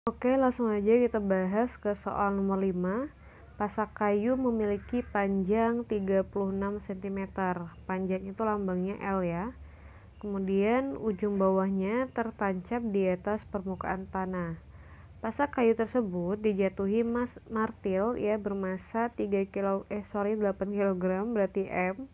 Oke, langsung aja kita bahas ke soal nomor 5. Pasak kayu memiliki panjang 36 cm. Panjang itu lambangnya L ya. Kemudian ujung bawahnya tertancap di atas permukaan tanah. Pasak kayu tersebut dijatuhi martil ya bermasa 8 kg berarti M,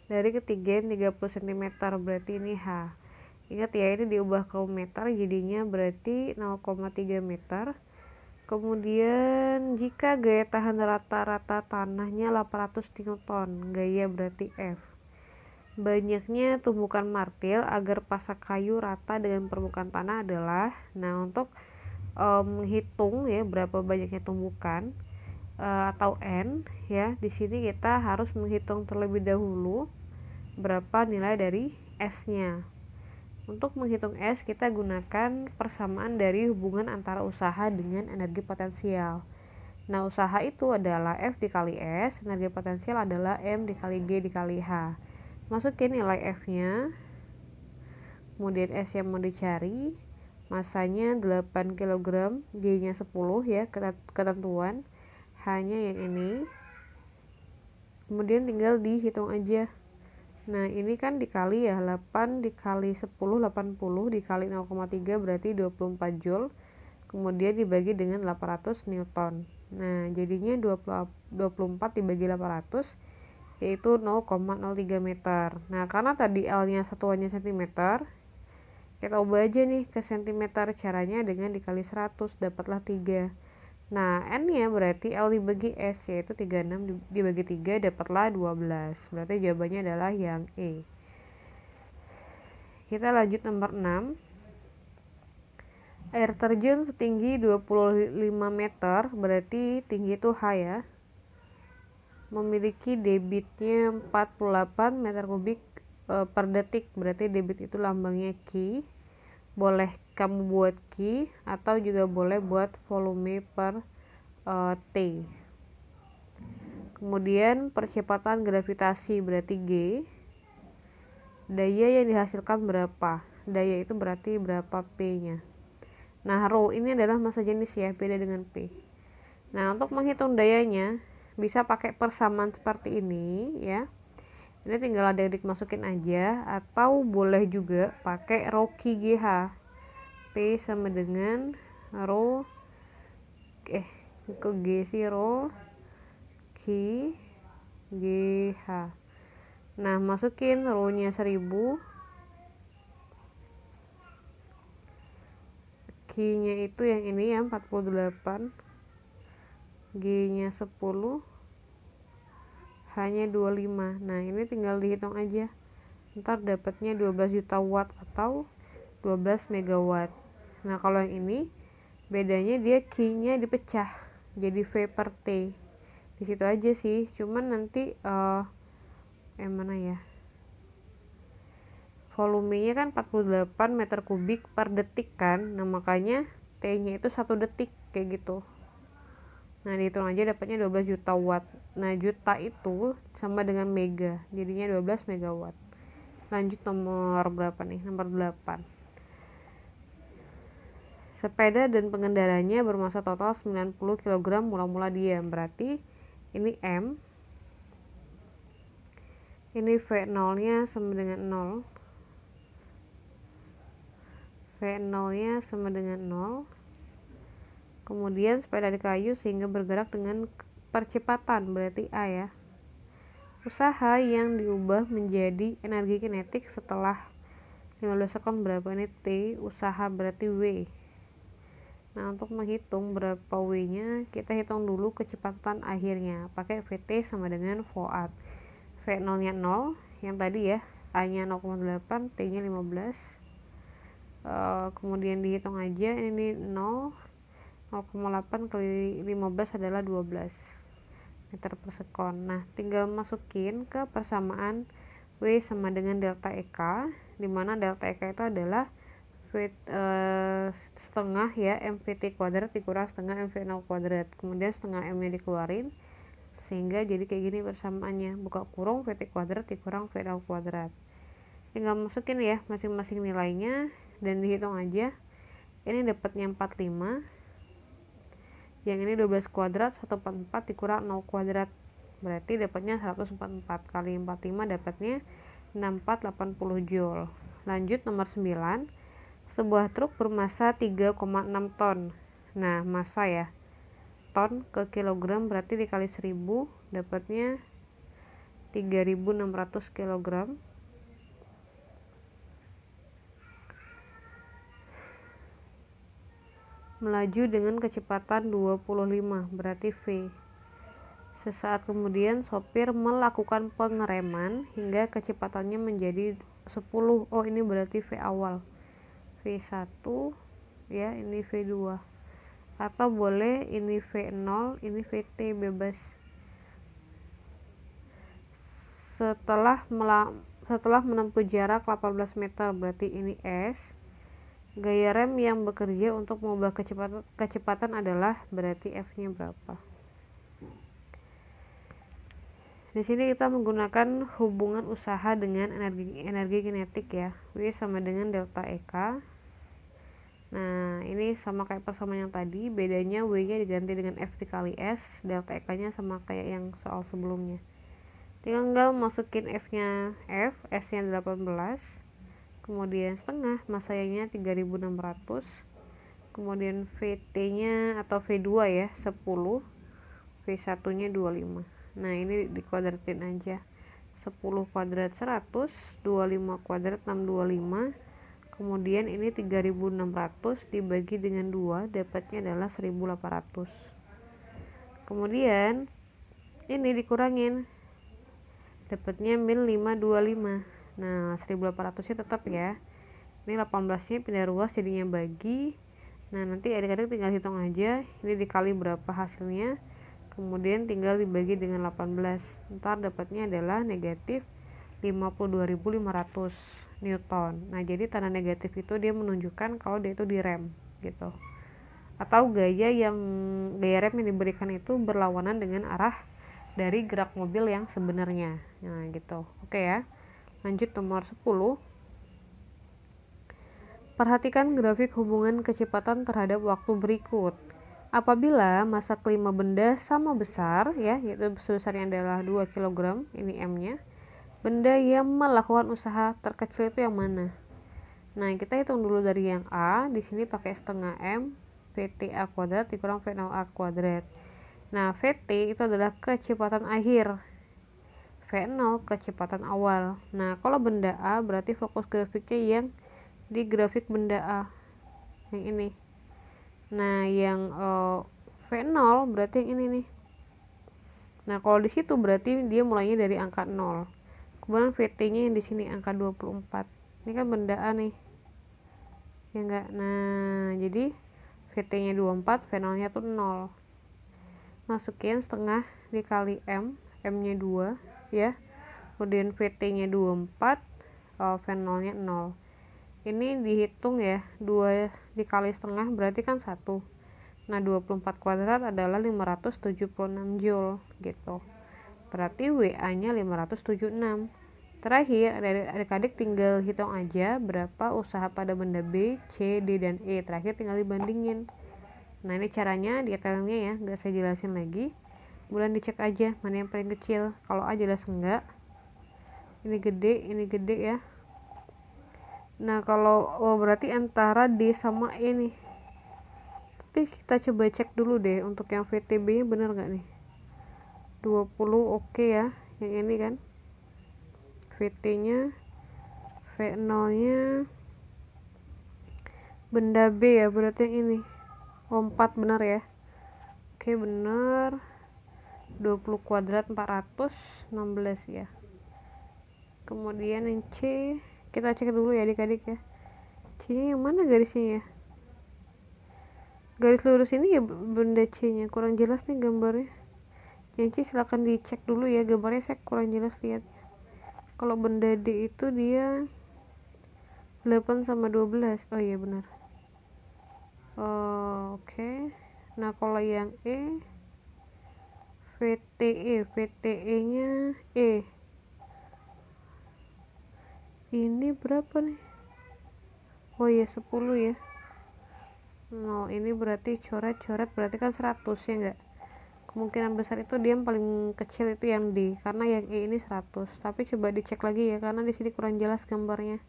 dari ketinggian 30 cm berarti ini H. Ingat ya, ini diubah ke meter jadinya berarti 0,3 meter. Kemudian jika gaya tahan rata-rata tanahnya 800 Newton, gaya berarti F. Banyaknya tumbukan martil agar pasak kayu rata dengan permukaan tanah adalah, nah untuk menghitung ya berapa banyaknya tumbukan atau N ya, di sini kita harus menghitung terlebih dahulu berapa nilai dari S-nya. Untuk menghitung S, kita gunakan persamaan dari hubungan antara usaha dengan energi potensial. Nah, usaha itu adalah F dikali S, energi potensial adalah M dikali G dikali H. Masukin nilai F-nya, kemudian S yang mau dicari, masanya 8 kg, G-nya 10 ya, ketentuan. H-nya yang ini. Kemudian tinggal dihitung aja. Nah, ini kan dikali ya, 8 dikali 10, 80 dikali 0,3 berarti 24 Joule. Kemudian dibagi dengan 800 Newton. Nah, jadinya 24 dibagi 800 yaitu 0,03 meter. Nah, karena tadi L-nya satuannya cm, kita ubah aja nih ke cm. Caranya dengan dikali 100, dapatlah 3. Nah, N-nya berarti L dibagi S, yaitu 36 dibagi 3, dapatlah 12. Berarti jawabannya adalah yang E. Kita lanjut nomor 6. Air terjun setinggi 25 meter, berarti tinggi itu H ya. Memiliki debitnya 48 meter kubik per detik, berarti debit itu lambangnya Q. Boleh kamu buat Q atau juga boleh buat volume per T. Kemudian percepatan gravitasi berarti G. Daya yang dihasilkan berapa? Daya itu berarti berapa P-nya. Nah, rho ini adalah massa jenis ya, beda dengan P. Nah, untuk menghitung dayanya bisa pakai persamaan seperti ini ya. Ini tinggal adik-adik masukin aja, atau boleh juga pakai rho Q GH. P sama dengan rho ke G sih, rho Q GH. Nah, masukin rho-nya 1000, Q-nya itu yang ini ya 48, G-nya 10, H-nya 25. Nah, ini tinggal dihitung aja. Ntar dapatnya 12 juta watt atau 12 megawatt. Nah, kalau yang ini bedanya dia Q-nya dipecah jadi V per T. Di situ aja sih, cuman nanti mana ya? Volumenya kan 48 meter kubik per detik kan. Nah, makanya T-nya itu 1 detik kayak gitu. Nah, dihitung aja dapatnya 12 juta watt. Nah, juta itu sama dengan mega, jadinya 12 megawatt. Lanjut nomor berapa nih? Nomor 8. Sepeda dan pengendaranya bermassa total 90 kg mula-mula diam. Berarti ini M. Ini V0-nya sama dengan 0. V0-nya sama dengan 0. Kemudian sepeda di kayu sehingga bergerak dengan percepatan, berarti A ya. Usaha yang diubah menjadi energi kinetik setelah 15 sekon berapa ini T, usaha berarti W. Nah, untuk menghitung berapa W-nya, kita hitung dulu kecepatan akhirnya. Pakai VT sama dengan volt. V0-nya 0, yang tadi ya, A-nya 0,8, T-nya 15. Kemudian dihitung aja, ini 0,8 kali 15 adalah 12 meter per sekon. Nah, tinggal masukin ke persamaan W sama dengan delta EK, dimana delta EK itu adalah setengah ya MVT kuadrat dikurang setengah MV0 kuadrat, kemudian setengah M nya dikeluarin sehingga jadi kayak gini persamaannya, buka kurung VT kuadrat dikurang V0 kuadrat. Tinggal masukin ya masing-masing nilainya dan dihitung aja. Ini dapatnya 45, Yang ini 12 kuadrat 144 dikurang 0 kuadrat. Berarti dapatnya 144 kali 45 dapatnya 6480 joule. Lanjut nomor 9. Sebuah truk bermasa 3,6 ton. Nah, masa ya. Ton ke kilogram berarti dikali 1000 dapatnya 3600 kilogram. Melaju dengan kecepatan 25 berarti V. Sesaat kemudian sopir melakukan pengereman hingga kecepatannya menjadi 10. Oh, ini berarti V awal. V1 ya, ini V2. Atau boleh ini V0, ini VT, bebas. Setelah menempuh jarak 18 meter berarti ini S. Gaya rem yang bekerja untuk mengubah kecepatan adalah berarti F-nya berapa. Di sini kita menggunakan hubungan usaha dengan energi kinetik ya. W sama dengan delta EK. Nah, ini sama kayak persamaan yang tadi, bedanya W-nya diganti dengan F dikali S, delta EK-nya sama kayak yang soal sebelumnya. Tinggal masukin F-nya F, S-nya 18, kemudian setengah, masanya 3600, kemudian VT-nya atau V2 ya, 10, V1-nya 25. Nah, ini dikuadratin aja. 10 kuadrat 100, 25 kuadrat 625. Kemudian ini 3600 dibagi dengan 2 dapatnya adalah 1800. Kemudian ini dikurangin dapatnya min 525. Nah, 1800-nya tetap ya. Ini 18-nya pindah ruas jadinya bagi. Nah, nanti adik-adik tinggal hitung aja ini dikali berapa hasilnya. Kemudian tinggal dibagi dengan 18. Ntar dapatnya adalah negatif 52.500 Newton. Nah, jadi tanda negatif itu dia menunjukkan kalau dia itu direm gitu. Atau gaya rem yang diberikan itu berlawanan dengan arah dari gerak mobil yang sebenarnya. Nah, gitu. Oke ya. Lanjut nomor 10. Perhatikan grafik hubungan kecepatan terhadap waktu berikut. Apabila massa kelima benda sama besar ya, yaitu sebesarnya adalah 2 kg, ini M-nya. Benda yang melakukan usaha terkecil itu yang mana? Nah, kita hitung dulu dari yang A. Di sini pakai setengah M, VTA kuadrat dikurang V0A kuadrat. Nah, VT itu adalah kecepatan akhir, V0 kecepatan awal. Nah, kalau benda A berarti fokus grafiknya yang di grafik benda A, yang ini. Nah, yang V0 berarti yang ini nih. Nah, kalau di situ berarti dia mulainya dari angka 0. Kemudian VT-nya yang di sini angka 24. Ini kan benda A nih. Ya enggak? Nah, jadi VT-nya 24, V0-nya tuh 0. Masukin setengah dikali M, M-nya 2 ya. Kemudian VT-nya 24, V0-nya 0. Ini dihitung ya, 2 dikali setengah berarti kan 1. Nah, 24 kuadrat adalah 576 joule gitu. Berarti WA-nya 576. Terakhir, adik-adik tinggal hitung aja berapa usaha pada benda B, C, D, dan E. Terakhir tinggal dibandingin. Nah, ini caranya detailnya ya, nggak saya jelasin lagi. Kemudian dicek aja mana yang paling kecil. Kalau A jelas enggak. Ini gede ya. Nah, kalau berarti antara D sama E nih. Tapi kita coba cek dulu deh untuk yang VTB nya bener gak nih. 20 oke ya. Yang ini kan. VT nya V0 nya benda B ya, berarti yang ini. 4 bener ya. Oke, bener. 20 kuadrat 416 ya. Kemudian yang C kita cek dulu ya adik-adik ya. C nya yang mana garisnya ya? Garis lurus ini ya benda C nya, kurang jelas nih gambarnya. Yang C silahkan dicek dulu ya, gambarnya saya kurang jelas lihat. Kalau benda D itu dia 8 sama 12. Oh iya benar. Oke. Nah, kalau yang E VTE nya E ini berapa nih? Oh iya 10 ya. 0 ini berarti coret-coret berarti kan 100 ya enggak, kemungkinan besar itu dia yang paling kecil itu yang D, karena yang E ini 100. Tapi coba dicek lagi ya, karena di sini kurang jelas gambarnya.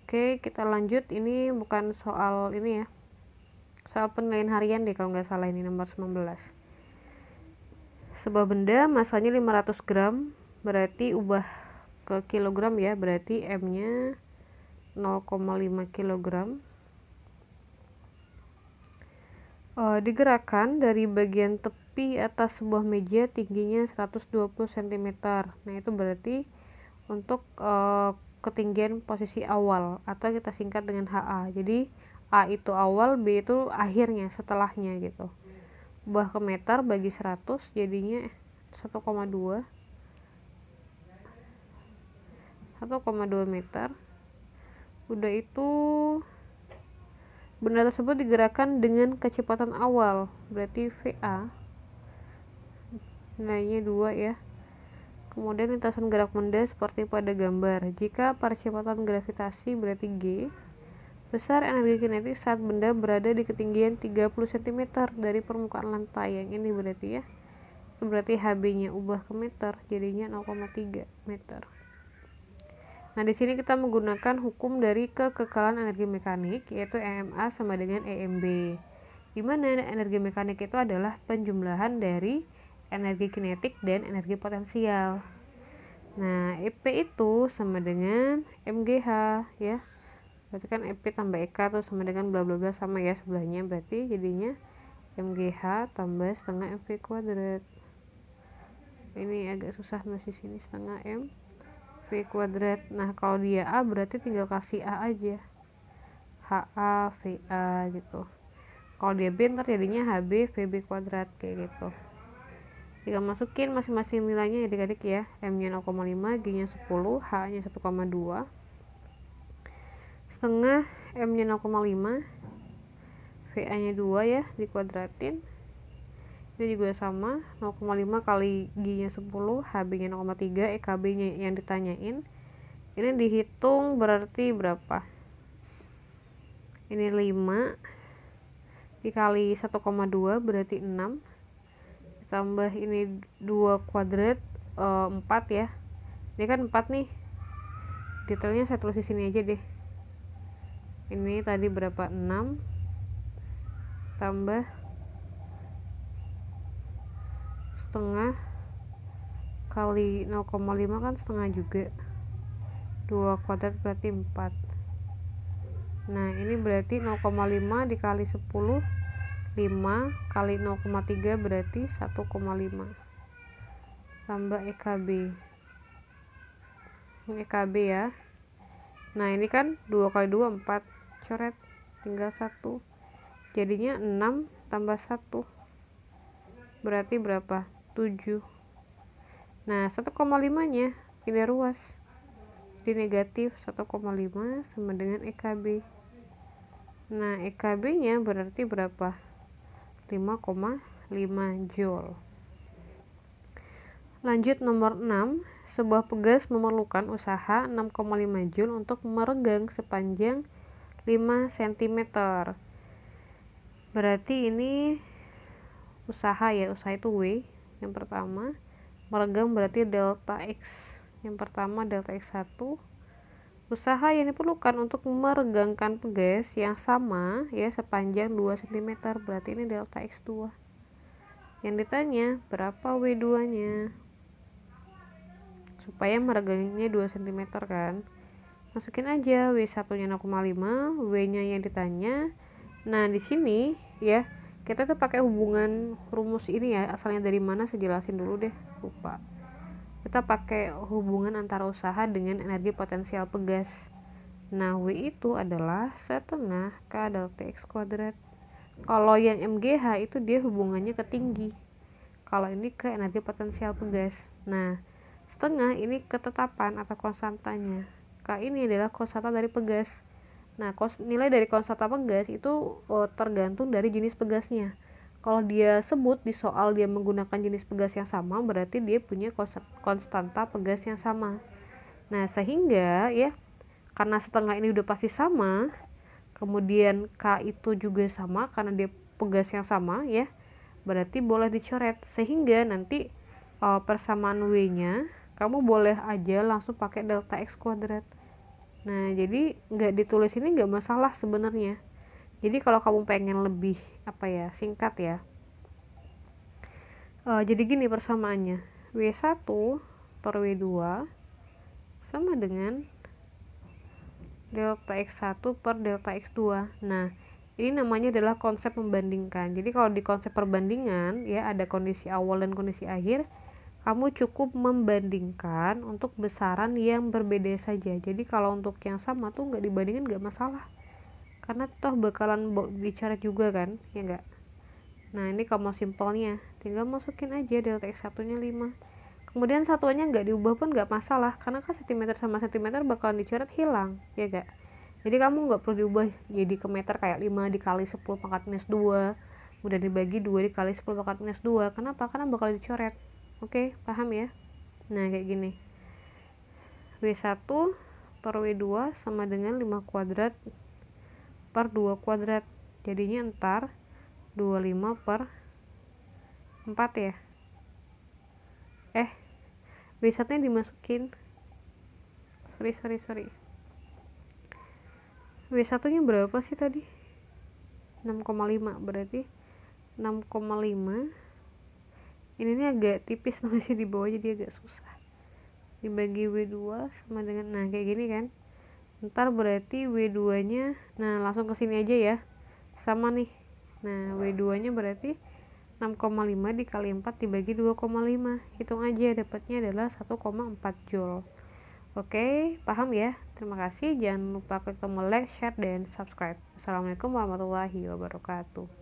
Oke, kita lanjut. Ini bukan soal ini ya, soal penilaian harian deh kalau nggak salah, ini nomor 19. Sebuah benda masanya 500 gram, berarti ubah ke kilogram ya, berarti M nya 0,5 kilogram. Digerakkan dari bagian tepi atas sebuah meja tingginya 120 cm. Nah itu berarti untuk ketinggian posisi awal, atau kita singkat dengan HA. Jadi A itu awal, B itu akhirnya, setelahnya gitu. Ubah ke meter bagi 100 jadinya 1,2 meter. Udah itu benda tersebut digerakkan dengan kecepatan awal, berarti VA nilainya 2 ya. Kemudian lintasan gerak benda seperti pada gambar. Jika percepatan gravitasi berarti G, besar energi kinetik saat benda berada di ketinggian 30 cm dari permukaan lantai. Yang ini berarti ya, berarti HB nya ubah ke meter jadinya 0,3 meter. Nah, di sini kita menggunakan hukum dari kekekalan energi mekanik, yaitu EMA sama dengan EMB. Di mana energi mekanik itu adalah penjumlahan dari energi kinetik dan energi potensial. Nah, EP itu sama dengan MGH ya. Berarti kan EP tambah EK tuh sama dengan bla bla bla, sama ya sebelahnya, berarti jadinya MGH tambah setengah MV kuadrat. Ini agak susah masih sini, setengah M V kuadrat. Nah kalau dia A berarti tinggal kasih A aja, HA VA gitu. Kalau dia B ntar jadinya HB VB kuadrat kayak gitu. Tinggal masukin masing-masing nilainya ya adik-adik ya. M nya 0,5, G nya 10, H nya 1,2, setengah M nya 0,5, VA nya 2 ya, dikuadratin. Ini juga sama, 0,5 kali G nya 10, HB nya 0,3, EKB nya yang ditanyain. Ini dihitung berarti berapa? Ini 5 dikali 1,2 berarti 6, ditambah ini 2 kuadrat 4 ya. Ini kan 4 nih, detailnya saya tulis di sini aja deh. Ini tadi berapa? 6 tambah setengah kali 0,5 kan setengah juga, 2 kuadrat berarti 4. Nah ini berarti 0,5 dikali 10, 5 kali 0,3 berarti 1,5 tambah EKB. Ini EKB ya. Nah ini kan 2 kali 2 4, coret tinggal 1, jadinya 6 tambah 1 berarti berapa? 7. Nah 1,5 nya pindah ruas di negatif, 1,5 sama dengan EKB. Nah EKB nya berarti berapa? 5,5 joule. Lanjut nomor 6. Sebuah pegas memerlukan usaha 6,5 joule untuk meregang sepanjang 5 cm. Berarti ini usaha ya, usaha itu W yang pertama, meregang berarti delta X yang pertama, delta X1. Usaha yang diperlukan untuk meregangkan pegas yang sama ya sepanjang 2 cm, berarti ini delta X2. Yang ditanya berapa W2 nya supaya meregangnya 2 cm kan, masukin aja W1 nya 0,5, W nya yang ditanya. Nah di sini ya kita tuh pakai hubungan rumus ini ya, asalnya dari mana saya jelasin dulu deh, lupa. Kita pakai hubungan antara usaha dengan energi potensial pegas. Nah W itu adalah setengah K delta X kuadrat. Kalau yang MGH itu dia hubungannya ke tinggi, kalau ini ke energi potensial pegas. Nah setengah ini ketetapan atau konstantanya, K ini adalah konstanta dari pegas. Nah nilai dari konstanta pegas itu tergantung dari jenis pegasnya. Kalau dia sebut di soal dia menggunakan jenis pegas yang sama, berarti dia punya konstanta pegas yang sama. Nah sehingga ya, karena setengah ini udah pasti sama, kemudian K itu juga sama karena dia pegas yang sama ya, berarti boleh dicoret, sehingga nanti persamaan W nya kamu boleh aja langsung pakai delta X kuadrat. Nah jadi nggak ditulis ini nggak masalah sebenarnya. Jadi kalau kamu pengen lebih singkat ya, jadi gini persamaannya, W1 per W2 sama dengan delta X1 per delta X2. Nah ini namanya adalah konsep membandingkan. Jadi kalau di konsep perbandingan ya, ada kondisi awal dan kondisi akhir, kamu cukup membandingkan untuk besaran yang berbeda saja. Jadi kalau untuk yang sama tuh nggak dibandingin nggak masalah, karena toh bakalan dicoret juga kan, ya enggak. Nah ini kalau mau simpelnya tinggal masukin aja delta X1 nya 5, kemudian satuannya nggak diubah pun nggak masalah, karena kan cm sama cm bakalan dicoret hilang, ya enggak. Jadi kamu nggak perlu diubah jadi ke meter kayak 5 dikali 10 pangkat minus 2 udah dibagi 2 dikali 10 pangkat minus 2. Kenapa? Karena bakal dicoret. Oke, paham ya? Nah kayak gini, W1 per W2 sama dengan 5 kuadrat per 2 kuadrat, jadinya ntar 25 per 4 ya. W1 nya dimasukin, sorry W1 nya berapa sih tadi? 6,5, berarti 6,5. Ini agak tipis nulisnya di bawah jadi agak susah, dibagi W2 sama dengan, nah kayak gini kan. Ntar berarti W2 nya, nah langsung ke sini aja ya, sama nih. Nah W2 nya berarti 6,5 dikali 4 dibagi 2,5, hitung aja, dapatnya adalah 1,4 joule. Oke, paham ya? Terima kasih, jangan lupa klik tombol like, share, dan subscribe. Assalamualaikum warahmatullahi wabarakatuh.